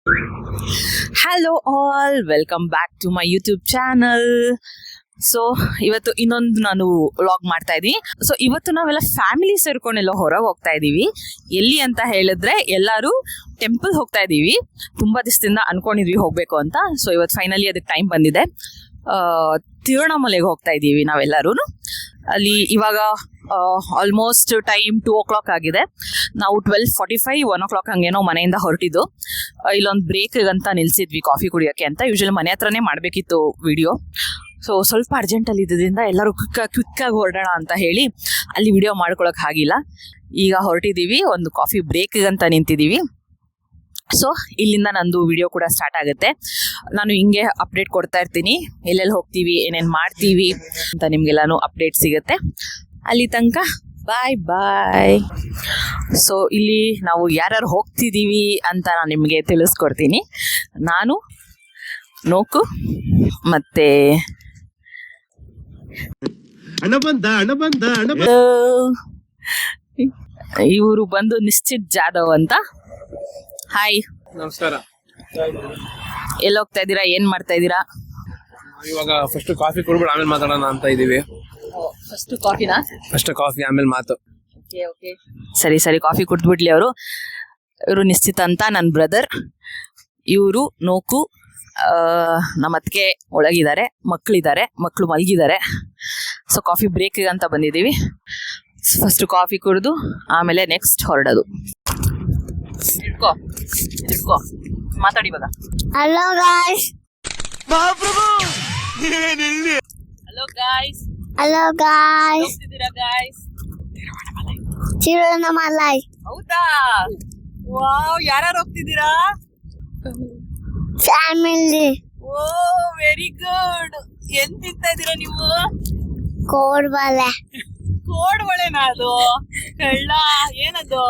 Hello all, welcome back to my YouTube channel. So ಇವತ್ತು ಇನ್ನೊಂದು ನಾನು ವ್ಲಾಗ್ ಮಾಡ್ತಾ ಇದ್ದೀನಿ. ಸೊ ಇವತ್ತು ನಾವೆಲ್ಲ ಫ್ಯಾಮಿಲಿ ಸೇರ್ಕೊಂಡೆಲ್ಲ ಹೊರಗೆ ಹೋಗ್ತಾ ಇದ್ದೀವಿ. ಎಲ್ಲಿ ಅಂತ ಹೇಳಿದ್ರೆ ಎಲ್ಲರೂ ಟೆಂಪಲ್ ಹೋಗ್ತಾ ಇದ್ದೀವಿ. ತುಂಬ ದಿವಸದಿಂದ ಅನ್ಕೊಂಡಿದ್ವಿ ಹೋಗಬೇಕು ಅಂತ. ಸೊ ಇವತ್ತು ಫೈನಲಿ ಅದಕ್ಕೆ ಟೈಮ್ ಬಂದಿದೆ. ತಿರುವಣ್ಣಾಮಲೆಗೆ ಹೋಗ್ತಾ ಇದ್ದೀವಿ ನಾವೆಲ್ಲರೂ. ಅಲ್ಲಿ ಇವಾಗ ಆಲ್ಮೋಸ್ಟ್ ಟೈಮ್ 2 o'clock ಆಗಿದೆ. ನಾವು 12:45 1 o'clock ಹಂಗೇನೋ ಮನೆಯಿಂದ ಹೊರಟಿದ್ದು. ಇಲ್ಲೊಂದು ಬ್ರೇಕ್ ಅಂತ ನಿಲ್ಸಿದ್ವಿ ಕಾಫಿ ಕುಡಿಯೋಕ್ಕೆ ಅಂತ. ಯೂಶಲಿ ಮನೆ ಹತ್ರನೇ ಮಾಡಬೇಕಿತ್ತು ವಿಡಿಯೋ. ಸೊ ಸ್ವಲ್ಪ ಅರ್ಜೆಂಟಲ್ಲಿ ಇದ್ದಿದ್ದರಿಂದ ಎಲ್ಲರೂ ಕ್ವಿಕ್ಕಾಗಿ ಹೊರಡೋಣ ಅಂತ ಹೇಳಿ ಅಲ್ಲಿ ವಿಡಿಯೋ ಮಾಡ್ಕೊಳಕ್ಕೆ ಆಗಿಲ್ಲ. ಈಗ ಹೊರಟಿದ್ದೀವಿ, ಒಂದು ಕಾಫಿ ಬ್ರೇಕ್ ಅಂತ ನಿಂತಿದ್ದೀವಿ. ಸೊ ಇಲ್ಲಿಂದ ನಂದು ವಿಡಿಯೋ ಕೂಡ ಸ್ಟಾರ್ಟ್ ಆಗುತ್ತೆ. ನಾನು ಹಿಂಗೆ ಅಪ್ಡೇಟ್ ಕೊಡ್ತಾ ಇರ್ತೀನಿ, ಎಲ್ಲೆಲ್ಲಿ ಹೋಗ್ತೀವಿ, ಏನೇನು ಮಾಡ್ತೀವಿ ಅಂತ ನಿಮ್ಗೆಲ್ಲಾನು ಅಪ್ಡೇಟ್ ಸಿಗುತ್ತೆ. ಅಲ್ಲಿ ತನಕ ಬಾಯ್ ಬಾಯ್. ಸೊ ಇಲ್ಲಿ ನಾವು ಯಾರ್ಯಾರು ಹೋಗ್ತಿದ್ದೀವಿ ಅಂತ ನಾನು ನಿಮಗೆ ತಿಳಿಸ್ಕೊಡ್ತೀನಿ. ನಾನು, ನೋಕು ಮತ್ತೆ ಇವರು ಬಂದು ನಿಶ್ಚಿತ್ ಜಾಧವ್ ಅಂತ. ಹಾಯ್, ನಮಸ್ಕಾರ. ಎಲ್ಲಿ ಹೋಗ್ತಾ ಇದ್ದೀರಾ, ಏನ್ ಮಾಡ್ತಾ ಇದ್ದೀರಾ? ಇವಾಗ ಫಸ್ಟ್ ಕಾಫಿ ಕುಡ್ಬಿಟ್ಟು ಆಮೇಲೆ ಮಾತಾಡೋಣ ಅಂತ ಇದೀವಿ. ಫಸ್ಟ್ ಕಾಫಿನಾ? ಫಸ್ಟ್ ಕಾಫಿ ಆಮೇಲೆ ಮಾತು. ಸರಿ ಸರಿ, ಕಾಫಿ ಕುಡ್ದ್ಬಿಡ್ಲಿ ಅವರು. ಇವರು ನಿಶ್ಚಿತ್ ಅಂತ ನನ್ನ ಬ್ರದರ್. ಇವರು ನೋಕು, ನಮ್ಮ ಅತ್ತಿಗೆ ಒಳಗಿದ್ದಾರೆ, ಮಕ್ಕಳು ಮಲಗಿದ್ದಾರೆ. ಸೊ ಕಾಫಿ ಬ್ರೇಕ್ ಅಂತ ಬಂದಿದ್ದೀವಿ. ಫಸ್ಟ್ ಕಾಫಿ ಕುಡಿದು ಆಮೇಲೆ ನೆಕ್ಸ್ಟ್ ಹೊರಡೋದು. ಇಟ್ಕೋ ಮಾತಾಡಿ ಇವಾಗ. Hello guys. Hello guys. Hello guys. ಹೋಗ್ತಿದ್ದೀರಾ ಗಾಯ್ಸ್? ತಿರುವಣ್ಣಾಮಲೈ. ಹೌದಾ? ವಾವ್, ಯಾರ್ಯಾರು ಹೋಗ್ತಿದ್ದೀರಾ? ಫ್ಯಾಮಿಲಿ. Oh very good. ಏನ್ ತಿಂತಾ ಇದ್ದೀರಾ ನೀವು? ಕೋಡ್ಬಳೆ. ಕೋಡ್ಬಳೆನಾ ಅದು? ಕಳ್ಳ, ಏನದು?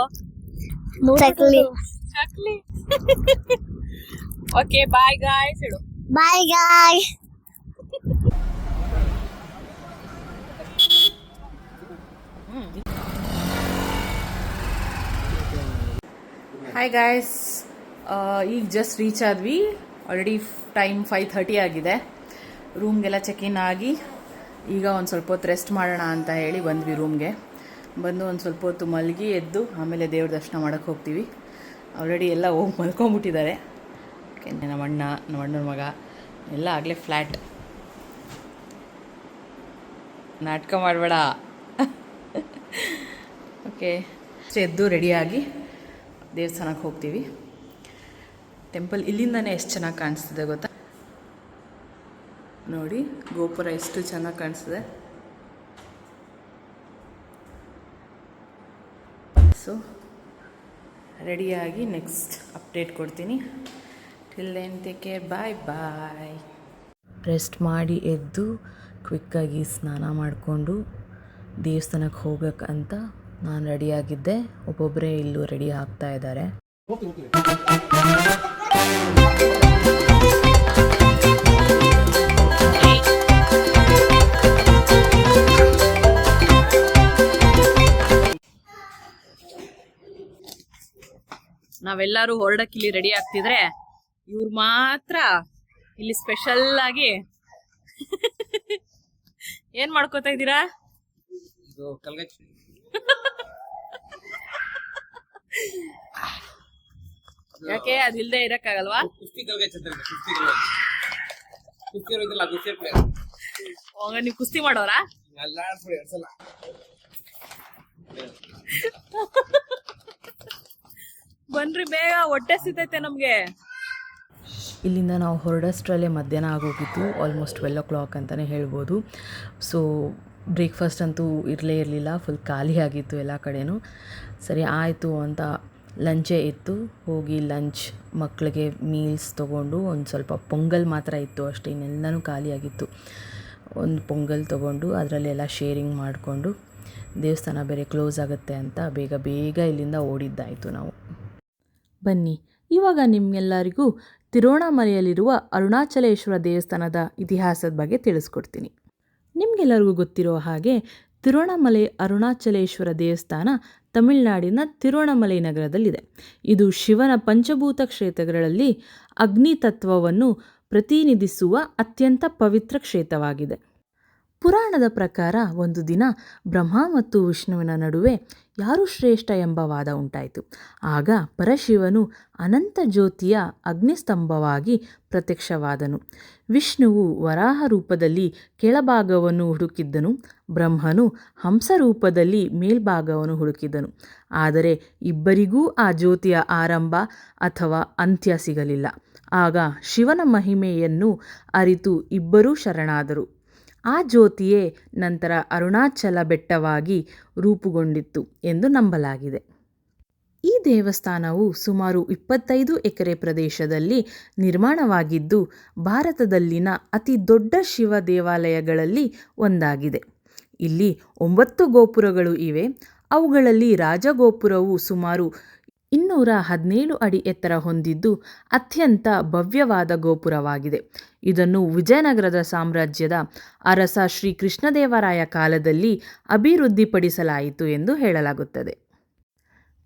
ಚಕ್ಲಿ. ಚಕ್ಲಿ. ಓಕೆ ಬಾಯ್ ಗಾಯ್ಸ್ ಹೇಳು. Bye guys. ಹಾಯ್ ಗಾಯ್ಸ್, ಈಗ ಜಸ್ಟ್ ರೀಚ್ ಆದ್ವಿ. ಆಲ್ರೆಡಿ ಟೈಮ್ 5:30 ಆಗಿದೆ. ರೂಮ್ಗೆಲ್ಲ ಚೆಕ್ ಇನ್ ಆಗಿ ಈಗ ಒಂದು ಸ್ವಲ್ಪ ಹೊತ್ತು ರೆಸ್ಟ್ ಮಾಡೋಣ ಅಂತ ಹೇಳಿ ಬಂದ್ವಿ ರೂಮ್ಗೆ. ಬಂದು ಒಂದು ಸ್ವಲ್ಪ ಹೊತ್ತು ಮಲಗಿ ಎದ್ದು ಆಮೇಲೆ ದೇವ್ರ ದರ್ಶನ ಮಾಡೋಕ್ಕೆ ಹೋಗ್ತೀವಿ. ಆಲ್ರೆಡಿ ಎಲ್ಲ ಹೋಗಿ ಮಲ್ಕೊಂಬಿಟ್ಟಿದ್ದಾರೆ. ನಮ್ಮ ಅಣ್ಣನ ಮಗ ಎಲ್ಲ ಆಗಲೇ ಫ್ಲ್ಯಾಟ್. ನಾಟಕ ಮಾಡಬೇಡ. ಓಕೆ, ಎದ್ದು ರೆಡಿಯಾಗಿ ದೇವಸ್ಥಾನಕ್ಕೆ ಹೋಗ್ತೀವಿ. ಟೆಂಪಲ್ ಇಲ್ಲಿಂದನೇ ಎಷ್ಟು ಚೆನ್ನಾಗಿ ಕಾಣಿಸ್ತಿದೆ ಗೊತ್ತಾ? ನೋಡಿ, ಗೋಪುರ ಎಷ್ಟು ಚೆನ್ನಾಗಿ ಕಾಣಿಸ್ತಿದೆ. ಸೊ ರೆಡಿಯಾಗಿ ನೆಕ್ಸ್ಟ್ ಅಪ್ಡೇಟ್ ಕೊಡ್ತೀನಿ. ಟಿಲ್ ದೆನ್ ಟೇಕ್ ಕೇರ್, ಬಾಯ್ ಬಾಯ್. ರೆಸ್ಟ್ ಮಾಡಿ ಎದ್ದು ಕ್ವಿಕ್ಕಾಗಿ ಸ್ನಾನ ಮಾಡಿಕೊಂಡು ದೇವಸ್ಥಾನಕ್ಕೆ ಹೋಗೋಕ್ಕಂತ ನಾನು ರೆಡಿಯಾಗಿದ್ದೆ. ಒಬ್ಬೊಬ್ಬರೇ ಇಲ್ಲೂ ರೆಡಿ ಆಗ್ತಾ ಇದ್ದಾರೆ. ನಾವೆಲ್ಲರೂ ಹೊರಡಕ್ಕೆ ಇಲ್ಲಿ ರೆಡಿ ಆಗ್ತಿದ್ರೆ ಇವ್ರು ಮಾತ್ರ ಇಲ್ಲಿ ಸ್ಪೆಷಲ್ ಆಗಿ ಏನ್ ಮಾಡ್ಕೋತಾ ಇದ್ದೀರಾ? ಯಾಕೆ ಅದಿಲ್ದೆ ಇರಕ್ಕಾಗಲ್ವಾ? ನೀವು ಕುಸ್ತಿ ಮಾಡೋರಾ? ಬನ್ರಿ ಬೇಗ, ಹೊಟ್ಟೆ ಸಿತೈತೆ ನಮ್ಗೆ. ಇಲ್ಲಿಂದ ನಾವು ಹೊರಡೋಷ್ಟರಲ್ಲೇ ಮಧ್ಯಾಹ್ನ ಆಗೋಗಿತ್ತು. ಆಲ್ಮೋಸ್ಟ್ 12 o'clock ಅಂತಲೇ ಹೇಳ್ಬೋದು. ಸೊ ಬ್ರೇಕ್ಫಾಸ್ಟ್ ಅಂತೂ ಇರಲೇ ಇರಲಿಲ್ಲ, ಫುಲ್ ಖಾಲಿ ಆಗಿತ್ತು ಎಲ್ಲ ಕಡೆನೂ. ಸರಿ ಆಯಿತು ಅಂತ ಲಂಚೇ ಇತ್ತು. ಹೋಗಿ ಲಂಚ್ ಮಕ್ಕಳಿಗೆ ಮೀಲ್ಸ್ ತೊಗೊಂಡು ಒಂದು ಸ್ವಲ್ಪ ಪೊಂಗಲ್ ಮಾತ್ರ ಇತ್ತು ಅಷ್ಟೇ, ಇನ್ನೆಲ್ಲನೂ ಖಾಲಿಯಾಗಿತ್ತು. ಒಂದು ಪೊಂಗಲ್ ತೊಗೊಂಡು ಅದರಲ್ಲೆಲ್ಲ ಶೇರಿಂಗ್ ಮಾಡಿಕೊಂಡು ದೇವಸ್ಥಾನ ಬೇರೆ ಕ್ಲೋಸ್ ಆಗುತ್ತೆ ಅಂತ ಬೇಗ ಇಲ್ಲಿಂದ ಓಡಿದ್ದಾಯಿತು ನಾವು. ಬನ್ನಿ, ಇವಾಗ ನಿಮ್ಮೆಲ್ಲರಿಗೂ ತಿರುವಣ್ಣಾಮಲೆಯಲ್ಲಿರುವ ಅರುಣಾಚಲೇಶ್ವರ ದೇವಸ್ಥಾನದ ಇತಿಹಾಸದ ಬಗ್ಗೆ ತಿಳಿಸ್ಕೊಡ್ತೀನಿ. ನಿಮಗೆಲ್ಲರಿಗೂ ಗೊತ್ತಿರೋ ಹಾಗೆ ತಿರುವಣ್ಣಾಮಲೈ ಅರುಣಾಚಲೇಶ್ವರ ದೇವಸ್ಥಾನ ತಮಿಳುನಾಡಿನ ತಿರುವಣ್ಣಾಮಲೈ ನಗರದಲ್ಲಿದೆ. ಇದು ಶಿವನ ಪಂಚಭೂತ ಕ್ಷೇತ್ರಗಳಲ್ಲಿ ಅಗ್ನಿ ತತ್ವವನ್ನು ಪ್ರತಿನಿಧಿಸುವ ಅತ್ಯಂತ ಪವಿತ್ರ ಕ್ಷೇತ್ರವಾಗಿದೆ. ಪುರಾಣದ ಪ್ರಕಾರ ಒಂದು ದಿನ ಬ್ರಹ್ಮ ಮತ್ತು ವಿಷ್ಣುವಿನ ನಡುವೆ ಯಾರು ಶ್ರೇಷ್ಠ ಎಂಬ ವಾದ ಉಂಟಾಯಿತು. ಆಗ ಪರಶಿವನು ಅನಂತ ಜ್ಯೋತಿಯ ಅಗ್ನಿಸ್ತಂಭವಾಗಿ ಪ್ರತ್ಯಕ್ಷವಾದನು. ವಿಷ್ಣುವು ವರಾಹ ರೂಪದಲ್ಲಿ ಕೆಳಭಾಗವನ್ನು ಹುಡುಕಿದ್ದನು, ಬ್ರಹ್ಮನು ಹಂಸ ರೂಪದಲ್ಲಿ ಮೇಲ್ಭಾಗವನ್ನು ಹುಡುಕಿದನು. ಆದರೆ ಇಬ್ಬರಿಗೂ ಆ ಜ್ಯೋತಿಯ ಆರಂಭ ಅಥವಾ ಅಂತ್ಯ ಸಿಗಲಿಲ್ಲ. ಆಗ ಶಿವನ ಮಹಿಮೆಯನ್ನು ಅರಿತು ಇಬ್ಬರೂ ಶರಣಾದರು. ಆ ಜ್ಯೋತಿಯೇ ನಂತರ ಅರುಣಾಚಲ ಬೆಟ್ಟವಾಗಿ ರೂಪುಗೊಂಡಿತ್ತು ಎಂದು ನಂಬಲಾಗಿದೆ. ಈ ದೇವಸ್ಥಾನವು ಸುಮಾರು 25 ಎಕರೆ ಪ್ರದೇಶದಲ್ಲಿ ನಿರ್ಮಾಣವಾಗಿದ್ದು ಭಾರತದಲ್ಲಿನ ಅತಿ ದೊಡ್ಡ ಶಿವ ದೇವಾಲಯಗಳಲ್ಲಿ ಒಂದಾಗಿದೆ. ಇಲ್ಲಿ 9 ಗೋಪುರಗಳು ಇವೆ. ಅವುಗಳಲ್ಲಿ ರಾಜಗೋಪುರವು ಸುಮಾರು 217 ಅಡಿ ಎತ್ತರ ಹೊಂದಿದ್ದು ಅತ್ಯಂತ ಭವ್ಯವಾದ ಗೋಪುರವಾಗಿದೆ. ಇದನ್ನು ವಿಜಯನಗರದ ಸಾಮ್ರಾಜ್ಯದ ಅರಸ ಶ್ರೀ ಕೃಷ್ಣದೇವರಾಯ ಕಾಲದಲ್ಲಿ ಅಭಿವೃದ್ಧಿಪಡಿಸಲಾಯಿತು ಎಂದು ಹೇಳಲಾಗುತ್ತದೆ.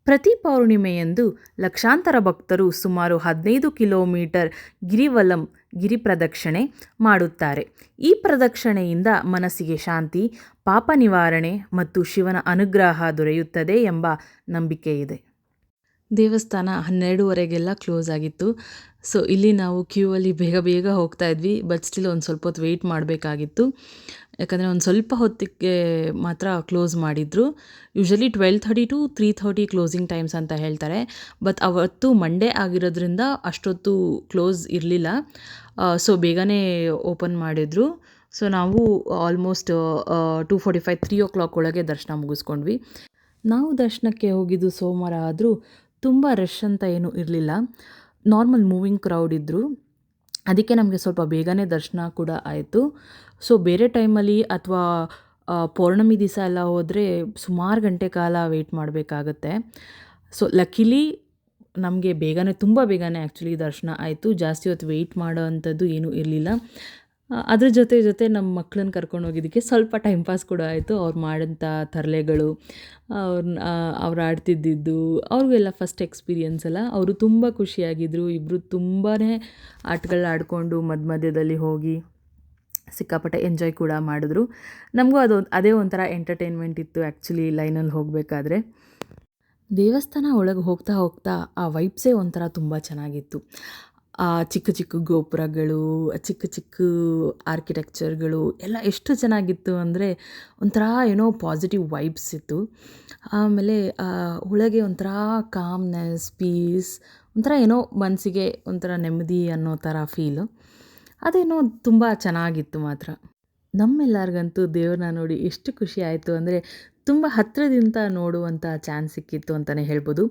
ಪ್ರತಿ ಪೌರ್ಣಿಮೆಯಂದು ಲಕ್ಷಾಂತರ ಭಕ್ತರು ಸುಮಾರು 15 ಕಿಲೋಮೀಟರ್ ಗಿರಿವಲಂ ಗಿರಿ ಪ್ರದಕ್ಷಿಣೆ ಮಾಡುತ್ತಾರೆ. ಈ ಪ್ರದಕ್ಷಿಣೆಯಿಂದ ಮನಸ್ಸಿಗೆ ಶಾಂತಿ, ಪಾಪ ನಿವಾರಣೆ ಮತ್ತು ಶಿವನ ಅನುಗ್ರಹ ದೊರೆಯುತ್ತದೆ ಎಂಬ ನಂಬಿಕೆ ಇದೆ. ದೇವಸ್ಥಾನ 12:30ಗೆಲ್ಲ ಕ್ಲೋಸ್ ಆಗಿತ್ತು. ಸೊ ಇಲ್ಲಿ ನಾವು ಕ್ಯೂ ಅಲ್ಲಿ ಬೇಗ ಹೋಗ್ತಾ ಇದ್ವಿ. ಬಟ್ ಸ್ಟಿಲ್ ಒಂದು ಸ್ವಲ್ಪ ಹೊತ್ತು ವೆಯ್ಟ್ ಮಾಡಬೇಕಾಗಿತ್ತು. ಯಾಕಂದರೆ ಒಂದು ಸ್ವಲ್ಪ ಹೊತ್ತಿಗೆ ಮಾತ್ರ ಕ್ಲೋಸ್ ಮಾಡಿದರು. ಯೂಶಲಿ 12:30 to 3:30 ಕ್ಲೋಸಿಂಗ್ ಟೈಮ್ಸ್ ಅಂತ ಹೇಳ್ತಾರೆ. ಬಟ್ ಅವತ್ತು ಮಂಡೇ ಆಗಿರೋದ್ರಿಂದ ಅಷ್ಟೊತ್ತು ಕ್ಲೋಸ್ ಇರಲಿಲ್ಲ. ಸೊ ಬೇಗನೆ ಓಪನ್ ಮಾಡಿದರು. ಸೊ ನಾವು ಆಲ್ಮೋಸ್ಟ್ 2:45 3 o'clock ಒಳಗೆ ದರ್ಶನ ಮುಗಿಸ್ಕೊಂಡ್ವಿ. ನಾವು ದರ್ಶನಕ್ಕೆ ಹೋಗಿದ್ದು ಸೋಮವಾರ ಆದರೂ ತುಂಬ ರಶ್ ಅಂತ ಏನೂ ಇರಲಿಲ್ಲ. ನಾರ್ಮಲ್ ಮೂವಿಂಗ್ ಕ್ರೌಡ್ ಇದ್ದರು. ಅದಕ್ಕೆ ನಮಗೆ ಸ್ವಲ್ಪ ಬೇಗನೆ ದರ್ಶನ ಕೂಡ ಆಯಿತು. ಸೊ ಬೇರೆ ಟೈಮಲ್ಲಿ ಅಥವಾ ಪೌರ್ಣಮಿ ದಿವಸ ಎಲ್ಲ ಹೋದರೆ ಸುಮಾರು ಗಂಟೆ ಕಾಲ ವೆಯ್ಟ್ ಮಾಡಬೇಕಾಗತ್ತೆ. ಸೊ ಲಕ್ಕಿಲಿ ನಮಗೆ ತುಂಬ ಬೇಗನೆ ಆ್ಯಕ್ಚುಲಿ ದರ್ಶನ ಆಯಿತು. ಜಾಸ್ತಿ ಹೊತ್ತು ವೆಯ್ಟ್ ಮಾಡೋ ಅಂಥದ್ದು ಏನೂ ಇರಲಿಲ್ಲ. ಅದ್ರ ಜೊತೆ ನಮ್ಮ ಮಕ್ಕಳನ್ನ ಕರ್ಕೊಂಡು ಹೋಗಿದ್ದಕ್ಕೆ ಸ್ವಲ್ಪ ಟೈಮ್ ಪಾಸ್ ಕೂಡ ಆಯಿತು. ಅವ್ರು ಮಾಡೋಂಥ ತರಲೆಗಳು, ಅವ್ರು ಆಡ್ತಿದ್ದಿದ್ದು, ಅವ್ರಿಗೆಲ್ಲ ಫಸ್ಟ್ ಎಕ್ಸ್ಪೀರಿಯನ್ಸ್ ಅಲ್ಲ. ಅವರು ತುಂಬ ಖುಷಿಯಾಗಿದ್ದರು. ಇಬ್ಬರು ತುಂಬಾ ಆಟಗಳು ಮಧ್ಯದಲ್ಲಿ ಹೋಗಿ ಸಿಕ್ಕಾಪಟ್ಟೆ ಎಂಜಾಯ್ ಕೂಡ ಮಾಡಿದ್ರು. ನಮಗೂ ಅದೇ ಒಂಥರ ಎಂಟರ್ಟೈನ್ಮೆಂಟ್ ಇತ್ತು ಆ್ಯಕ್ಚುಲಿ ಲೈನಲ್ಲಿ ಹೋಗಬೇಕಾದ್ರೆ. ದೇವಸ್ಥಾನ ಒಳಗೆ ಹೋಗ್ತಾ ಆ ವೈಬ್ಸೇ ಒಂಥರ ತುಂಬ ಚೆನ್ನಾಗಿತ್ತು. ಚಿಕ್ಕ ಗೋಪುರಗಳು, ಚಿಕ್ಕ ಆರ್ಕಿಟೆಕ್ಚರ್ಗಳು ಎಲ್ಲ ಎಷ್ಟು ಚೆನ್ನಾಗಿತ್ತು ಅಂದರೆ ಒಂಥರ ಏನೋ ಪಾಸಿಟಿವ್ ವೈಬ್ಸ್ ಇತ್ತು. ಆಮೇಲೆ ಒಳಗೆ ಒಂಥರ ಕಾಮ್ನೆಸ್, ಪೀಸ್, ಒಂಥರ ಏನೋ ಮನಸ್ಸಿಗೆ ಒಂಥರ ನೆಮ್ಮದಿ ಅನ್ನೋ ಥರ ಫೀಲು. ಅದೇನೋ ತುಂಬ ಚೆನ್ನಾಗಿತ್ತು ಮಾತ್ರ. ನಮ್ಮೆಲ್ಲರಿಗಂತೂ ದೇವ್ರನ್ನ ನೋಡಿ ಎಷ್ಟು ಖುಷಿ ಆಯಿತು ಅಂದರೆ ತುಂಬ ಹತ್ತಿರದಿಂದ ನೋಡುವಂಥ ಚಾನ್ಸ್ ಸಿಕ್ಕಿತ್ತು ಅಂತಲೇ ಹೇಳ್ಬೋದು.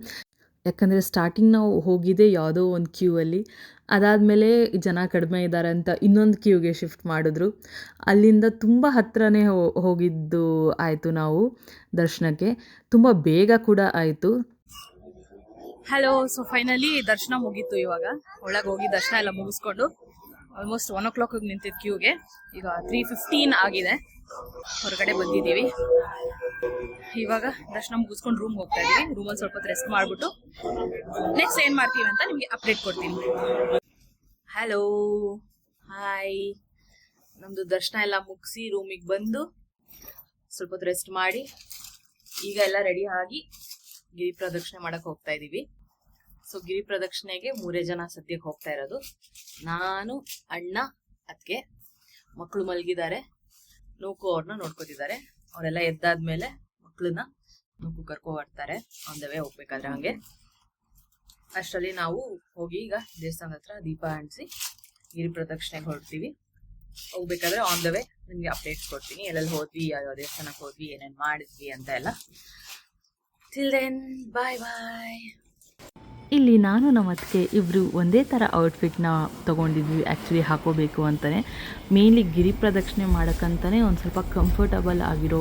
ಯಾಕಂದರೆ ಸ್ಟಾರ್ಟಿಂಗ್ ನಾವು ಹೋಗಿದ್ದೆ ಯಾವುದೋ ಒಂದು ಕ್ಯೂ ಅಲ್ಲಿ. ಅದಾದಮೇಲೆ ಜನ ಕಡಿಮೆ ಇದ್ದಾರೆ ಅಂತ ಇನ್ನೊಂದು ಕ್ಯೂಗೆ ಶಿಫ್ಟ್ ಮಾಡಿದ್ರು. ಅಲ್ಲಿಂದ ತುಂಬ ಹತ್ತಿರನೇ ಹೋಗಿದ್ದು ಆಯಿತು ನಾವು ದರ್ಶನಕ್ಕೆ. ತುಂಬ ಬೇಗ ಕೂಡ ಆಯಿತು. ಹಲೋ. ಸೊ ಫೈನಲಿ ದರ್ಶನ ಮುಗೀತು. ಇವಾಗ ಒಳಗೆ ಹೋಗಿ ದರ್ಶನ ಎಲ್ಲ ಮುಗಿಸ್ಕೊಂಡು ಆಲ್ಮೋಸ್ಟ್ 1 o'clock ನಿಂತಿದ್ದು ಕ್ಯೂಗೆ. ಈಗ 3:15 ಆಗಿದೆ. ಹೊರಗಡೆ ಬಂದಿದ್ದೀವಿ. ಇವಾಗ ದರ್ಶನ ಮುಗಿಸ್ಕೊಂಡು ರೂಮ್ಗೆ ಹೋಗ್ತಾ ಇದ್ದೀವಿ. ರೂಮಲ್ಲಿ ಸ್ವಲ್ಪ ಹೊತ್ತು ರೆಸ್ಟ್ ಮಾಡಿಬಿಟ್ಟು ನೆಕ್ಸ್ಟ್ ಏನು ಮಾಡ್ತೀವಿ ಅಂತ ನಿಮಗೆ ಅಪ್ಡೇಟ್ ಕೊಡ್ತೀನಿ. Hello, hi. ನಮ್ಮದು ದರ್ಶನ ಎಲ್ಲ ಮುಗಿಸಿ ರೂಮಿಗೆ ಬಂದು ಸ್ವಲ್ಪ ಹೊತ್ತು ರೆಸ್ಟ್ ಮಾಡಿ ಈಗ ಎಲ್ಲ ರೆಡಿ ಆಗಿ ಗಿರಿ ಪ್ರದಕ್ಷಿಣೆ ಮಾಡಕ್ಕೆ ಹೋಗ್ತಾ ಇದ್ದೀವಿ. ಸೊ ಗಿರಿ ಪ್ರದಕ್ಷಿಣೆಗೆ 3 ಜನ ಸದ್ಯಕ್ಕೆ ಹೋಗ್ತಾ ಇರೋದು. ನಾನು, ಅಣ್ಣ, ಅತ್ತಿಗೆ. ಮಕ್ಕಳು ಮಲಗಿದ್ದಾರೆ. ನೂಕು ಅವ್ರನ್ನ ನೋಡ್ಕೋತಿದ್ದಾರೆ. ಅವರೆಲ್ಲ ಎದ್ದಾದ್ಮೇಲೆ ಮಕ್ಕಳನ್ನ ನೂಕು ಕರ್ಕೊ ಬರ್ತಾರೆ ಆನ್ ದ ವೇ ಹೋಗ್ಬೇಕಾದ್ರೆ. ಹಂಗೆ ಅಷ್ಟರಲ್ಲಿ ನಾವು ಹೋಗಿ ಈಗ ದೇವಸ್ಥಾನದ ಹತ್ರ ದೀಪ ಅಂಟಿಸಿ ಗಿರಿ ಪ್ರದಕ್ಷಿಣೆಗೆ ಹೊರಡ್ತೀವಿ. ಹೋಗ್ಬೇಕಾದ್ರೆ ಆನ್ ದ ವೇ ನಿಮಗೆ ಅಪ್ಡೇಟ್ಸ್ ಕೊಡ್ತೀನಿ. ಎಲ್ಲೆಲ್ಲಿ ಹೋದ್ವಿ, ಯಾವ ದೇವಸ್ಥಾನಕ್ಕೆ ಹೋದ್ವಿ, ಏನೇನು ಮಾಡಿದ್ವಿ ಅಂತ ಎಲ್ಲ. ಟಿಲ್ ದೆನ್ ಬಾಯ್ ಬಾಯ್. ಇಲ್ಲಿ ನಾನು ನಮ್ಮ ಅತ್ತಿಗೆ ಇಬ್ಬರು ಒಂದೇ ಥರ ಔಟ್ಫಿಟ್ನ ತೊಗೊಂಡಿದ್ವಿ ಆ್ಯಕ್ಚುಲಿ ಹಾಕೋಬೇಕು ಅಂತಲೇ. ಮೇನ್ಲಿ ಗಿರಿ ಪ್ರದಕ್ಷಿಣೆ ಮಾಡೋಕ್ಕಂತಲೇ ಒಂದು ಸ್ವಲ್ಪ ಕಂಫರ್ಟಬಲ್ ಆಗಿರೋ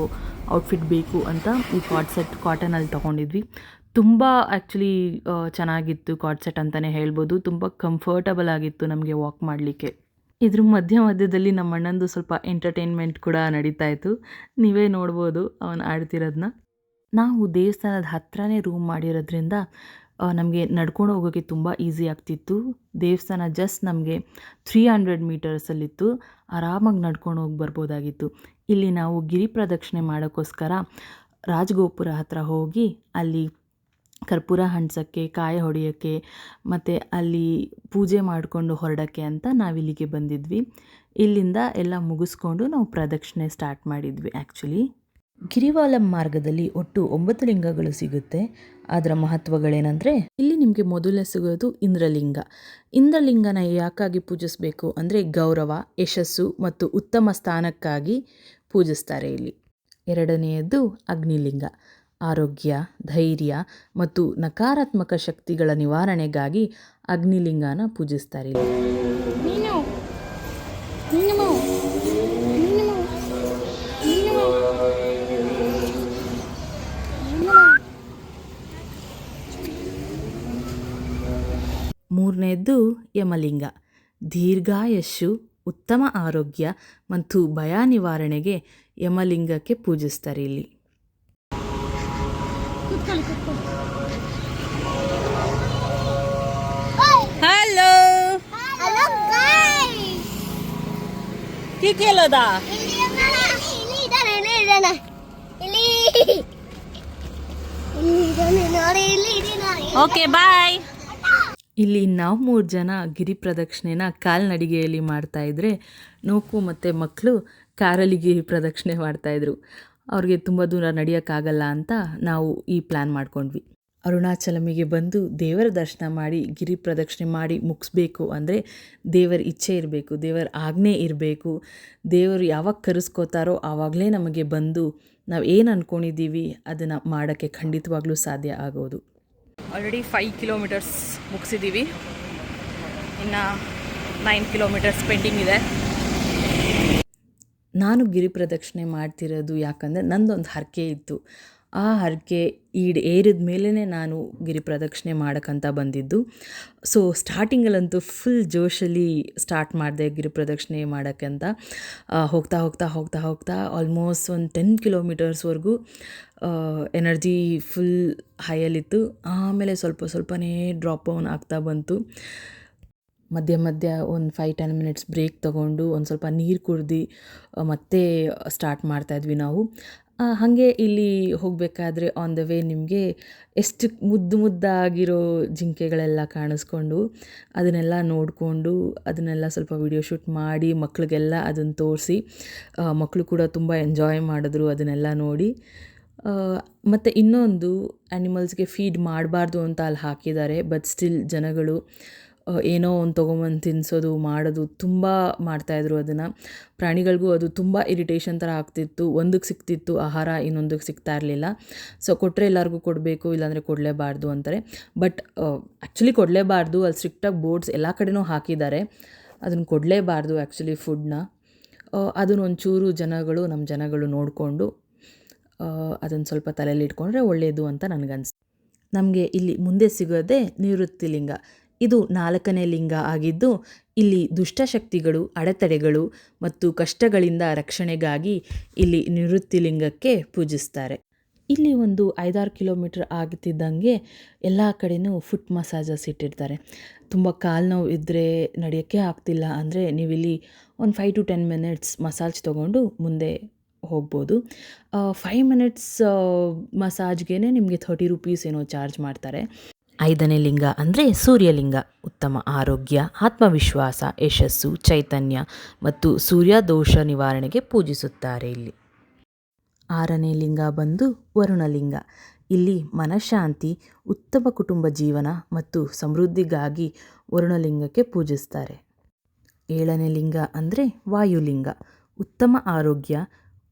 ಔಟ್ಫಿಟ್ ಬೇಕು ಅಂತ ಈ ಕಾರ್ಡ್ ಸೆಟ್ ಕಾಟನಲ್ಲಿ ತೊಗೊಂಡಿದ್ವಿ. ತುಂಬ ಆ್ಯಕ್ಚುಲಿ ಚೆನ್ನಾಗಿತ್ತು. ಕಾರ್ಡ್ ಸೆಟ್ ಅಂತಲೇ ಹೇಳ್ಬೋದು. ತುಂಬ ಕಂಫರ್ಟಬಲ್ ಆಗಿತ್ತು ನಮಗೆ ವಾಕ್ ಮಾಡಲಿಕ್ಕೆ. ಇದ್ರ ಮಧ್ಯದಲ್ಲಿ ನಮ್ಮ ಅಣ್ಣಂದು ಸ್ವಲ್ಪ ಎಂಟರ್ಟೈನ್ಮೆಂಟ್ ಕೂಡ ನಡೀತಾ ಇತ್ತು. ನೀವೇ ನೋಡ್ಬೋದು ಅವನು ಆಡ್ತಿರೋದನ್ನ. ನಾವು ದೇವಸ್ಥಾನದ ಹತ್ರನೇ ರೂಮ್ ಮಾಡಿರೋದ್ರಿಂದ ನಮಗೆ ನಡ್ಕೊಂಡು ಹೋಗೋಕ್ಕೆ ತುಂಬ ಈಸಿ ಆಗ್ತಿತ್ತು. ದೇವಸ್ಥಾನ ಜಸ್ಟ್ ನಮಗೆ 300 ಮೀಟರ್ಸಲ್ಲಿತ್ತು. ಆರಾಮಾಗಿ ನಡ್ಕೊಂಡು ಹೋಗಿ ಬರ್ಬೋದಾಗಿತ್ತು. ಇಲ್ಲಿ ನಾವು ಗಿರಿ ಪ್ರದಕ್ಷಿಣೆ ಮಾಡೋಕ್ಕೋಸ್ಕರ ರಾಜಗೋಪುರ ಹತ್ರ ಹೋಗಿ ಅಲ್ಲಿ ಕರ್ಪೂರ ಹಂಚೋಕ್ಕೆ, ಕಾಯಿ ಹೊಡೆಯೋಕ್ಕೆ ಮತ್ತು ಅಲ್ಲಿ ಪೂಜೆ ಮಾಡಿಕೊಂಡು ಹೊರಡೋಕ್ಕೆ ಅಂತ ನಾವಿಲ್ಲಿಗೆ ಬಂದಿದ್ವಿ. ಇಲ್ಲಿಂದ ಎಲ್ಲ ಮುಗಿಸ್ಕೊಂಡು ನಾವು ಪ್ರದಕ್ಷಿಣೆ ಸ್ಟಾರ್ಟ್ ಮಾಡಿದ್ವಿ. ಆ್ಯಕ್ಚುಲಿ ಗಿರಿವಾಲಂ ಮಾರ್ಗದಲ್ಲಿ ಒಟ್ಟು 9 ಲಿಂಗಗಳು ಸಿಗುತ್ತೆ. ಅದರ ಮಹತ್ವಗಳೇನೆಂದರೆ ಇಲ್ಲಿ ನಿಮಗೆ ಮೊದಲನೇ ಸಿಗೋದು ಇಂದ್ರಲಿಂಗ. ಇಂದ್ರಲಿಂಗನ ಯಾಕಾಗಿ ಪೂಜಿಸಬೇಕು ಅಂದರೆ ಗೌರವ, ಯಶಸ್ಸು ಮತ್ತು ಉತ್ತಮ ಸ್ಥಾನಕ್ಕಾಗಿ ಪೂಜಿಸ್ತಾರೆ ಇಲ್ಲಿ. ಎರಡನೆಯದ್ದು ಅಗ್ನಿಲಿಂಗ. ಆರೋಗ್ಯ, ಧೈರ್ಯ ಮತ್ತು ನಕಾರಾತ್ಮಕ ಶಕ್ತಿಗಳ ನಿವಾರಣೆಗಾಗಿ ಅಗ್ನಿಲಿಂಗನ ಪೂಜಿಸ್ತಾರೆ ಇಲ್ಲಿ. ಮೂರನೇದ್ದು ಯಮಲಿಂಗ. ದೀರ್ಘಾಯಸ್ಸು, ಉತ್ತಮ ಆರೋಗ್ಯ ಮತ್ತು ಭಯ ನಿವಾರಣೆಗೆ ಯಮಲಿಂಗಕ್ಕೆ ಪೂಜಿಸ್ತಾರೆ ಇಲ್ಲಿ. Hello Hello guys. ಕೇಳೋದಾ? ಇಲ್ಲಿ ಇದ್ದಾನೆ. ನೋಡಿ ಇಲ್ಲಿ. Okay bye. ಇಲ್ಲಿ ನಾವು 3 ಜನ ಗಿರಿ ಪ್ರದಕ್ಷಿಣೆನ ಕಾಲ್ನಡಿಗೆಯಲ್ಲಿ ಮಾಡ್ತಾಯಿದ್ರೆ ನೋಕು ಮತ್ತು ಮಕ್ಕಳು ಕಾರಲ್ಲಿ ಗಿರಿ ಪ್ರದಕ್ಷಿಣೆ ಮಾಡ್ತಾಯಿದ್ರು. ಅವ್ರಿಗೆ ತುಂಬ ದೂರ ನಡೆಯೋಕ್ಕಾಗಲ್ಲ ಅಂತ ನಾವು ಈ ಪ್ಲ್ಯಾನ್ ಮಾಡ್ಕೊಂಡ್ವಿ. ಅರುಣಾಚಲಮಿಗೆ ಬಂದು ದೇವರ ದರ್ಶನ ಮಾಡಿ ಗಿರಿ ಪ್ರದಕ್ಷಿಣೆ ಮಾಡಿ ಮುಗಿಸ್ಬೇಕು ಅಂದರೆ ದೇವರ ಇಚ್ಛೆ ಇರಬೇಕು, ದೇವರ ಆಜ್ಞೆ ಇರಬೇಕು. ದೇವರು ಯಾವಾಗ ಕರೆಸ್ಕೋತಾರೋ ಆವಾಗಲೇ ನಮಗೆ ಬಂದು ನಾವು ಏನು ಅಂದ್ಕೊಂಡಿದ್ದೀವಿ ಅದನ್ನು ಮಾಡೋಕ್ಕೆ ಖಂಡಿತವಾಗ್ಲೂ ಸಾಧ್ಯ ಆಗೋದು. ಆಲ್ರೆಡಿ 5 ಕಿಲೋಮೀಟರ್ಸ್ ಮುಗಿಸಿದ್ದೀವಿ. ಇನ್ನು 9 ಕಿಲೋಮೀಟರ್ಸ್ ಪೆಂಡಿಂಗ್ ಇದೆ. ನಾನು ಗಿರಿ ಪ್ರದಕ್ಷಿಣೆ ಮಾಡ್ತಿರೋದು ಯಾಕಂದರೆ ನಂದೊಂದು ಹರಕೆ ಇತ್ತು. ಆ ಹರಕೆ ಏರಿದ ಮೇಲೇ ನಾನು ಗಿರಿ ಪ್ರದಕ್ಷಿಣೆ ಮಾಡೋಕ್ಕಂತ ಬಂದಿದ್ದು. ಸೊ ಸ್ಟಾರ್ಟಿಂಗಲ್ಲಂತೂ ಫುಲ್ ಜೋಶಲ್ಲಿ ಸ್ಟಾರ್ಟ್ ಮಾಡಿದೆ ಗಿರಿ ಪ್ರದಕ್ಷಿಣೆ ಮಾಡೋಕ್ಕಂತ. ಹೋಗ್ತಾ ಆಲ್ಮೋಸ್ಟ್ ಒಂದು 10 ಕಿಲೋಮೀಟರ್ಸ್ವರೆಗೂ ಎನರ್ಜಿ ಫುಲ್ ಹೈಯಲ್ಲಿತ್ತು. ಆಮೇಲೆ ಸ್ವಲ್ಪನೇ ಡ್ರಾಪ್ ಡೌನ್ ಆಗ್ತಾ ಬಂತು. ಮಧ್ಯ ಒಂದು 5-10 ಮಿನಿಟ್ಸ್ ಬ್ರೇಕ್ ತೊಗೊಂಡು ಒಂದು ಸ್ವಲ್ಪ ನೀರು ಕುಡ್ದು ಮತ್ತೆ ಸ್ಟಾರ್ಟ್ ಮಾಡ್ತಾಯಿದ್ವಿ ನಾವು. ಹಾಗೆ ಇಲ್ಲಿ ಹೋಗಬೇಕಾದ್ರೆ ಆನ್ ದ ವೇ ನಿಮಗೆ ಎಷ್ಟು ಮುದ್ದಾಗಿರೋ ಜಿಂಕೆಗಳೆಲ್ಲ ಕಾಣಿಸ್ಕೊಂಡು ಅದನ್ನೆಲ್ಲ ನೋಡಿಕೊಂಡು ಅದನ್ನೆಲ್ಲ ಸ್ವಲ್ಪ ವಿಡಿಯೋ ಶೂಟ್ ಮಾಡಿ ಮಕ್ಕಳಿಗೆಲ್ಲ ಅದನ್ನು ತೋರಿಸಿ ಮಕ್ಕಳು ಕೂಡ ತುಂಬ ಎಂಜಾಯ್ ಮಾಡಿದ್ರು ಅದನ್ನೆಲ್ಲ ನೋಡಿ. ಮತ್ತು ಇನ್ನೊಂದು ಆ್ಯನಿಮಲ್ಸ್ಗೆ ಫೀಡ್ ಮಾಡಬಾರ್ದು ಅಂತ ಅಲ್ಲಿ ಹಾಕಿದ್ದಾರೆ. ಬಟ್ ಸ್ಟಿಲ್ ಜನಗಳು ಏನೋ ಒಂದು ತೊಗೊಂಬಂದು ತಿನ್ನಿಸೋದು ಮಾಡೋದು ತುಂಬ ಮಾಡ್ತಾಯಿದ್ರು ಅದನ್ನು. ಪ್ರಾಣಿಗಳಿಗೂ ಅದು ತುಂಬ ಇರಿಟೇಷನ್ ಥರ ಆಗ್ತಿತ್ತು. ಒಂದಕ್ಕೆ ಸಿಗ್ತಿತ್ತು ಆಹಾರ, ಇನ್ನೊಂದಕ್ಕೆ ಸಿಗ್ತಾ ಇರಲಿಲ್ಲ. ಸೊ ಕೊಟ್ಟರೆ ಎಲ್ಲರಿಗೂ ಕೊಡಬೇಕು, ಇಲ್ಲಾಂದರೆ ಕೊಡಲೇಬಾರ್ದು ಅಂತಾರೆ. ಬಟ್ ಆ್ಯಕ್ಚುಲಿ ಕೊಡಲೇಬಾರ್ದು. ಅಲ್ಲಿ ಸ್ಟ್ರಿಕ್ಟಾಗಿ ಬೋರ್ಡ್ಸ್ ಎಲ್ಲ ಕಡೆನೂ ಹಾಕಿದ್ದಾರೆ ಅದನ್ನು ಕೊಡಲೇಬಾರ್ದು ಆ್ಯಕ್ಚುಲಿ ಫುಡ್ನ. ಅದನ್ನು ಒಂಚೂರು ನಮ್ಮ ಜನಗಳು ನೋಡಿಕೊಂಡು ಅದನ್ನು ಸ್ವಲ್ಪ ತಲೆಯಲ್ಲಿ ಇಟ್ಕೊಂಡ್ರೆ ಒಳ್ಳೆಯದು ಅಂತ ನನಗನ್ನಿಸ್ತು. ನಮಗೆ ಇಲ್ಲಿ ಮುಂದೆ ಸಿಗೋದೇ ನಿವೃತ್ತಿ ಲಿಂಗ. ಇದು 4ನೇ ಲಿಂಗ ಆಗಿದ್ದು ಇಲ್ಲಿ ದುಷ್ಟಶಕ್ತಿಗಳು, ಅಡೆತಡೆಗಳು ಮತ್ತು ಕಷ್ಟಗಳಿಂದ ರಕ್ಷಣೆಗಾಗಿ ಇಲ್ಲಿ ನಿವೃತ್ತಿ ಲಿಂಗಕ್ಕೆ ಪೂಜಿಸ್ತಾರೆ. ಇಲ್ಲಿ ಒಂದು 5-6 ಕಿಲೋಮೀಟರ್ ಆಗ್ತಿದ್ದಂಗೆ ಎಲ್ಲ ಕಡೆನೂ ಫುಟ್ ಮಸಾಜಸ್ ಇಟ್ಟಿರ್ತಾರೆ. ತುಂಬ ಕಾಲು ನೋವು ಇದ್ದರೆ ನಡೆಯೋಕ್ಕೆ ಆಗ್ತಿಲ್ಲ ಅಂದರೆ ನೀವಿಲ್ಲಿ ಒಂದು 5 to 10 ಮಿನಿಟ್ಸ್ ಮಸಾಜ್ ತೊಗೊಂಡು ಮುಂದೆ ಹೋಗ್ಬೋದು. 5 ಮಿನಿಟ್ಸ್ ಮಸಾಜ್ಗೆ ನಿಮಗೆ 30 ರೂಪೀಸ್ ಏನೋ ಚಾರ್ಜ್ ಮಾಡ್ತಾರೆ. 5ನೇ ಲಿಂಗ ಅಂದರೆ ಸೂರ್ಯಲಿಂಗ. ಉತ್ತಮ ಆರೋಗ್ಯ, ಆತ್ಮವಿಶ್ವಾಸ, ಯಶಸ್ಸು, ಚೈತನ್ಯ ಮತ್ತು ಸೂರ್ಯದೋಷ ನಿವಾರಣೆಗೆ ಪೂಜಿಸುತ್ತಾರೆ ಇಲ್ಲಿ. 6ನೇ ಲಿಂಗ ಬಂದು ವರುಣಲಿಂಗ. ಇಲ್ಲಿ ಮನಃಶಾಂತಿ, ಉತ್ತಮ ಕುಟುಂಬ ಜೀವನ ಮತ್ತು ಸಮೃದ್ಧಿಗಾಗಿ ವರುಣಲಿಂಗಕ್ಕೆ ಪೂಜಿಸ್ತಾರೆ. 7ನೇ ಲಿಂಗ ಅಂದರೆ ವಾಯುಲಿಂಗ. ಉತ್ತಮ ಆರೋಗ್ಯ,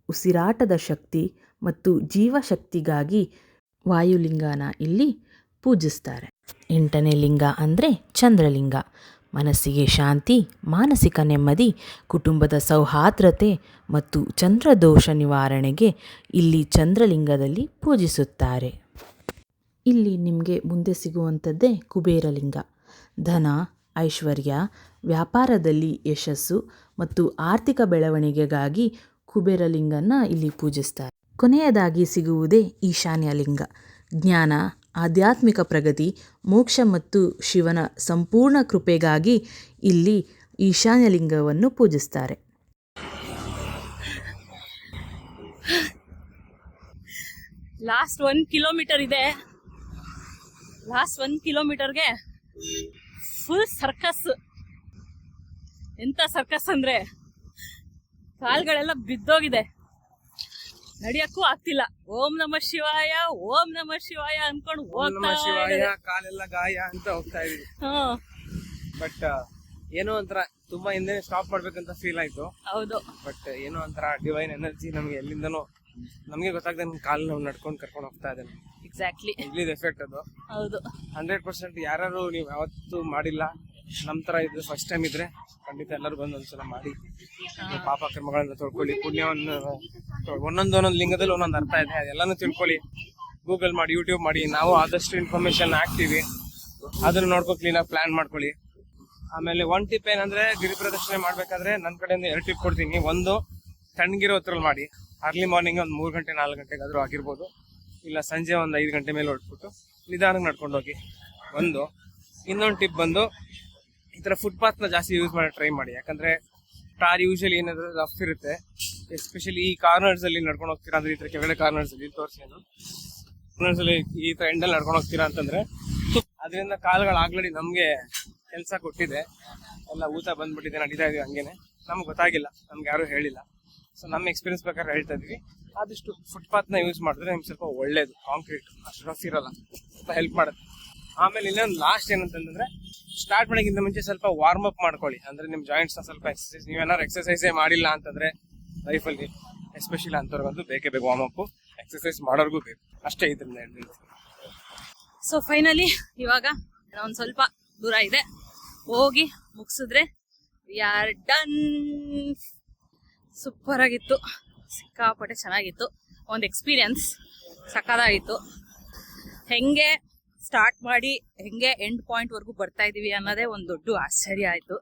ಉಸಿರಾಟದ ಶಕ್ತಿ ಮತ್ತು ಜೀವಶಕ್ತಿಗಾಗಿ ವಾಯುಲಿಂಗನ ಇಲ್ಲಿ ಪೂಜಿಸ್ತಾರೆ. 8ನೇ ಲಿಂಗ ಅಂದರೆ ಚಂದ್ರಲಿಂಗ. ಮನಸ್ಸಿಗೆ ಶಾಂತಿ, ಮಾನಸಿಕ ನೆಮ್ಮದಿ, ಕುಟುಂಬದ ಸೌಹಾರ್ದತೆ ಮತ್ತು ಚಂದ್ರದೋಷ ನಿವಾರಣೆಗೆ ಇಲ್ಲಿ ಚಂದ್ರಲಿಂಗದಲ್ಲಿ ಪೂಜಿಸುತ್ತಾರೆ. ಇಲ್ಲಿ ನಿಮಗೆ ಮುಂದೆ ಸಿಗುವಂಥದ್ದೇ ಕುಬೇರಲಿಂಗ. ಧನ, ಐಶ್ವರ್ಯ, ವ್ಯಾಪಾರದಲ್ಲಿ ಯಶಸ್ಸು ಮತ್ತು ಆರ್ಥಿಕ ಬೆಳವಣಿಗೆಗಾಗಿ ಕುಬೇರಲಿಂಗನ ಇಲ್ಲಿ ಪೂಜಿಸ್ತಾರೆ. ಕೊನೆಯದಾಗಿ ಸಿಗುವುದೇ ಈಶಾನ್ಯಲಿಂಗ. ಜ್ಞಾನ, ಆಧ್ಯಾತ್ಮಿಕ ಪ್ರಗತಿ, ಮೋಕ್ಷ ಮತ್ತು ಶಿವನ ಸಂಪೂರ್ಣ ಕೃಪೆಗಾಗಿ ಇಲ್ಲಿ ಈಶಾನ್ಯಲಿಂಗವನ್ನು ಪೂಜಿಸ್ತಾರೆ. ಲಾಸ್ಟ್ 1 ಕಿಲೋಮೀಟರ್ ಇದೆ. ಲಾಸ್ಟ್ 1 ಕಿಲೋಮೀಟರ್ಗೆ ಫುಲ್ ಸರ್ಕಸ್. ಎಂತ ಸರ್ಕಸ್ ಅಂದ್ರೆ ಕಾಲ್ಗಳೆಲ್ಲ ಬಿದ್ದೋಗಿದೆ, ನಡಿಯಕ್ಕೂ ಆಗ್ತಿಲ್ಲ. ಓಂ ನಮಃ ಶಿವಾಯ, ಓಂ ನಮಃ ಶಿವಾಯ ಅನ್ಕೊಂಡು ಹೋಗ್ತಾ ಇದ್ದಾರೆ. ಕಾಲೆಲ್ಲ ಗಾಯ ಅಂತ ಹೋಗ್ತಾ ಇದೀವಿ. ಬಟ್ ಏನೋ ಒಂಥರ ತುಂಬಾ ಹಿಂದೆ ಸ್ಟಾಪ್ ಮಾಡ್ಬೇಕಂತ ಫೀಲ್ ಆಯ್ತು. ಹೌದು, ಬಟ್ ಏನೋ ಒಂಥರ ಡಿವೈನ್ ಎನರ್ಜಿ ನಮ್ಗೆ ಎಲ್ಲಿಂದನೋ ನಮ್ಗೆ ಗೊತ್ತಾಗ್ದೆ ಕಾಲ್ ನಾವು ನಡ್ಕೊಂಡು ಕರ್ಕೊಂಡು ಹೋಗ್ತಾ ಇದ್ದೇನೆ. ಎಕ್ಸಾಕ್ಟ್ಲಿ ಇಲ್ಲಿದ್ ಎಫೆಕ್ಟ್ ಅದು. ಹೌದು, 100% ಯಾರು ನೀವು ಯಾವತ್ತೂ ಮಾಡಿಲ್ಲ, ನಮ್ ತರ ಇದು ಫಸ್ಟ್ ಟೈಮ್ ಇದ್ರೆ ಖಂಡಿತ ಎಲ್ಲರೂ ಬಂದು ಒಂದ್ಸಲ ಮಾಡಿ ಪಾಪ ಕರ್ಮಗಳನ್ನ ತೊಳ್ಕೊಳ್ಳಿ, ಪುಣ್ಯವನ್ನು ಒಂದೊಂದು ಲಿಂಗದಲ್ಲಿ ಒಂದೊಂದು ಅರ್ಥ ಇದೆ, ಅದೆಲ್ಲಾನು ತಿಳ್ಕೊಳ್ಳಿ. ಗೂಗಲ್ ಮಾಡಿ, ಯೂಟ್ಯೂಬ್ ಮಾಡಿ, ನಾವು ಆದಷ್ಟು ಇನ್ಫಾರ್ಮೇಶನ್ ಹಾಕ್ತಿವಿ, ಅದನ್ನ ನೋಡ್ಕೊ ಕ್ಲೀನಾಗಿ ಪ್ಲಾನ್ ಮಾಡ್ಕೊಳ್ಳಿ. ಆಮೇಲೆ ಒನ್ ಟಿಪ್ ಏನಂದ್ರೆ ಗಿರಿ ಪ್ರದಕ್ಷಿಣೆ ಮಾಡ್ಬೇಕಾದ್ರೆ ನನ್ನ ಕಡೆಯಿಂದ 2 ಟಿಪ್ ಕೊಡ್ತೀನಿ. ಒಂದು, ತಣ್ಣಗಿರೋ ಹೊತ್ತರಲ್ಲಿ ಮಾಡಿ. ಅರ್ಲಿ ಮಾರ್ನಿಂಗ್ ಒಂದು 3 ಗಂಟೆ 4 ಗಂಟೆಗಾದ್ರೂ ಆಗಿರ್ಬೋದು, ಇಲ್ಲ ಸಂಜೆ ಒಂದು 5 ಗಂಟೆ ಮೇಲೆ ಹೊರಟ್ಬಿಟ್ಟು ನಿಧಾನಕ್ಕೆ ನಡ್ಕೊಂಡು ಹೋಗಿ. ಇನ್ನೊಂದು ಟಿಪ್ ಬಂದು ಈ ತರ ಫುಟ್ಪಾತ್ ನ ಜಾಸ್ತಿ ಯೂಸ್ ಮಾಡಿ ಟ್ರೈ ಮಾಡಿ. ಯಾಕಂದ್ರೆ ಕಾರ್ ಯೂಶಲಿ ಏನಾದ್ರು ರಫ್ ಇರುತ್ತೆ, ಎಸ್ಪೆಷಲಿ ಈ ಕಾರ್ನರ್ಸ್ ಅಲ್ಲಿ ನಡ್ಕೊಂಡು ಹೋಗ್ತೀರಾ ಅಂದ್ರೆ, ಈ ತರ ಕೆಳಗಡೆ ಕಾರ್ನರ್ಸ್ ಅಲ್ಲಿ ತೋರಿಸೇನು ಕಾರ್ನರ್ಸ್ ಅಲ್ಲಿ ಈ ತರ ಎಂಡಲ್ಲಿ ನಡ್ಕೊಂಡು ಹೋಗ್ತೀರಾ ಅಂತಂದ್ರೆ ಅದರಿಂದ ಕಾಲುಗಳು ಆಲ್ರೆಡಿ ನಮ್ಗೆ ಕೆಲಸ ಕೊಟ್ಟಿದೆ, ಎಲ್ಲ ಊತ ಬಂದ್ಬಿಟ್ಟಿದೆ, ನಡೀತಾ ಇದೀವಿ ಹಂಗೇನೆ. ನಮ್ಗೆ ಗೊತ್ತಾಗಿಲ್ಲ, ನಮ್ಗೆ ಯಾರು ಹೇಳಿಲ್ಲ. ಸೊ ನಮ್ಮ ಎಕ್ಸ್ಪೀರಿಯನ್ಸ್ ಪ್ರಕಾರ ಹೇಳ್ತಾ ಇದೀವಿ, ಆದಷ್ಟು ಫುಟ್ಪಾತ್ ನ ಯೂಸ್ ಮಾಡಿದ್ರೆ ನಿಮ್ಗೆ ಸ್ವಲ್ಪ ಒಳ್ಳೇದು. ಕಾಂಕ್ರೀಟ್ ಅಷ್ಟು ರಫ್ ಇರಲ್ಲ, ಸ್ವಲ್ಪ ಹೆಲ್ಪ್ ಮಾಡುತ್ತೆ. ಆಮೇಲೆ ಇನ್ನೊಂದು ಲಾಸ್ಟ್ ಏನಂತಂದ್ರೆ, ಸ್ಟಾರ್ಟ್ ಮಾಡೋಕ್ಕಿಂತ ಮುಂಚೆ ಸ್ವಲ್ಪ ವಾರ್ಮ್ ಅಪ್ ಮಾಡ್ಕೊಳ್ಳಿ. ಅಂದ್ರೆ ನಿಮ್ ಜಾಯಿಂಟ್ಸ್ ನ ಸ್ವಲ್ಪ ಎಕ್ಸರ್ಸೈಸ್, ನೀವೇನಾದ್ರು ಎಕ್ಸರ್ಸೈಸೇ ಮಾಡಿಲ್ಲ ಅಂತಂದ್ರೆ ಲೈಫಲ್ಲಿ ಎಸ್ಪೆಷಲಿ ಅಂತವ್ರಿಗಂತೂ ಬೇಕೇ ಬೇಕು ವಾರ್ಮ್ ಅಪ್. ಎಕ್ಸರ್ಸೈಸ್ ಮಾಡೋರ್ಗೂ ಬೇಕು, ಅಷ್ಟೇ ಇದ್ರಿಂದ ಹೇಳ್ತೀನಿ. ಸೊ ಫೈನಲಿ ಇವಾಗ ಒಂದ್ ಸ್ವಲ್ಪ ದೂರ ಇದೆ, ಹೋಗಿ ಮುಗಿಸಿದ್ರೆ ವಿ ಆರ್ ಡನ್. ಸೂಪರ್ ಆಗಿತ್ತು, ಸಿಕ್ಕಾಪಟ್ಟೆ ಚೆನ್ನಾಗಿತ್ತು. ಒಂದು ಎಕ್ಸ್ಪೀರಿಯನ್ಸ್ ಸಕ್ಕತ್ತಾಗಿತ್ತು. ಹೆಂಗೆ ಸ್ಟಾರ್ಟ್ ಮಾಡಿ ಹೆಂಗೆ ಎಂಡ್ ಪಾಯಿಂಟ್ ವರ್ಗೂ ಬರ್ತಾ ಇದೀವಿ ಅನ್ನೋದೇ ಒಂದು ದೊಡ್ಡ ಆಶ್ಚರ್ಯ ಆಯ್ತು.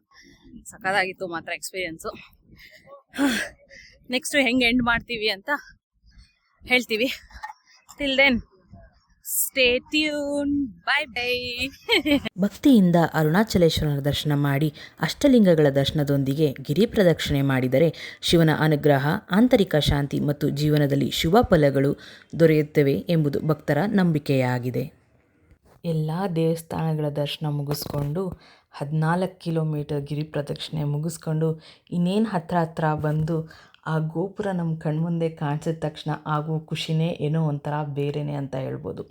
ಸಕ್ಕತ್ತಾಗಿತ್ತು ಮಾತ್ರ ಎಕ್ಸ್ಪೀರಿಯನ್ಸು. ನೆಕ್ಸ್ಟ್ ಹೆಂಗೆ ಎಂಡ್ ಮಾಡ್ತೀವಿ ಅಂತ ಹೇಳ್ತೀವಿ. Till then stay tune, bye bye. ಭಕ್ತಿಯಿಂದ ಅರುಣಾಚಲೇಶ್ವರನ ದರ್ಶನ ಮಾಡಿ ಅಷ್ಟಲಿಂಗಗಳ ದರ್ಶನದೊಂದಿಗೆ ಗಿರಿ ಪ್ರದಕ್ಷಿಣೆ ಮಾಡಿದರೆ ಶಿವನ ಅನುಗ್ರಹ, ಆಂತರಿಕ ಶಾಂತಿ ಮತ್ತು ಜೀವನದಲ್ಲಿ ಶುಭ ಫಲಗಳು ದೊರೆಯುತ್ತವೆ ಎಂಬುದು ಭಕ್ತರ ನಂಬಿಕೆಯಾಗಿದೆ. ಎಲ್ಲ ದೇವಸ್ಥಾನಗಳ ದರ್ಶನ ಮುಗಿಸ್ಕೊಂಡು 14 ಕಿಲೋಮೀಟರ್ ಗಿರಿ ಪ್ರದಕ್ಷಿಣೆ ಮುಗಿಸ್ಕೊಂಡು ಇನ್ನೇನು ಹತ್ರ ಬಂದು ಆ ಗೋಪುರ ನಮ್ಮ ಕಣ್ಮುಂದೆ ಕಾಣಿಸಿದ ತಕ್ಷಣ ಆಗುವ ಖುಷಿನೇ ಏನೋ ಒಂಥರ ಬೇರೆಯೇ ಅಂತ ಹೇಳ್ಬೋದು.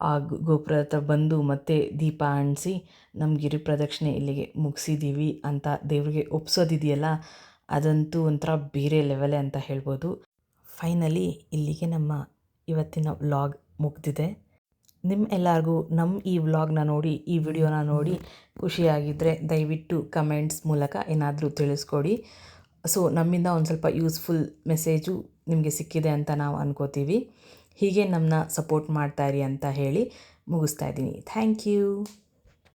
ಆ ಗೋಪುರ ಹತ್ರ ಬಂದು ಮತ್ತೆ ದೀಪ ಅಂಟಿಸಿ ನಮ್ಮ ಗಿರಿ ಪ್ರದಕ್ಷಿಣೆ ಇಲ್ಲಿಗೆ ಮುಗಿಸಿದ್ದೀವಿ ಅಂತ ದೇವರಿಗೆ ಒಪ್ಸೋದಿದೆಯಲ್ಲ, ಅದಂತೂ ಒಂಥರ ಬೇರೆ ಲೆವೆಲೇ ಅಂತ ಹೇಳ್ಬೋದು. ಫೈನಲಿ ಇಲ್ಲಿಗೆ ನಮ್ಮ ಇವತ್ತಿನ ವ್ಲಾಗ್ ಮುಗಿದಿದೆ. ನಿಮ್ಮ ಎಲ್ಲರಿಗೂ ನಮ್ಮ ಈ ವ್ಲಾಗ್ನ ನೋಡಿ, ಈ ವಿಡಿಯೋನ ನೋಡಿ ಖುಷಿಯಾಗಿದ್ದರೆ ದಯವಿಟ್ಟು ಕಮೆಂಟ್ಸ್ ಮೂಲಕ ಏನಾದರೂ ತಿಳಿಸ್ಕೊಡಿ. ಸೊ ನಮ್ಮಿಂದ ಒಂದು ಸ್ವಲ್ಪ ಯೂಸ್ಫುಲ್ ಮೆಸೇಜು ನಿಮಗೆ ಸಿಕ್ಕಿದೆ ಅಂತ ನಾವು ಅನ್ಕೋತೀವಿ. ಹೀಗೆ ನಮ್ಮನ್ನ ಸಪೋರ್ಟ್ ಮಾಡ್ತಾಯಿರಿ ಅಂತ ಹೇಳಿ ಮುಗಿಸ್ತಾ ಇದ್ದೀನಿ. Thank you.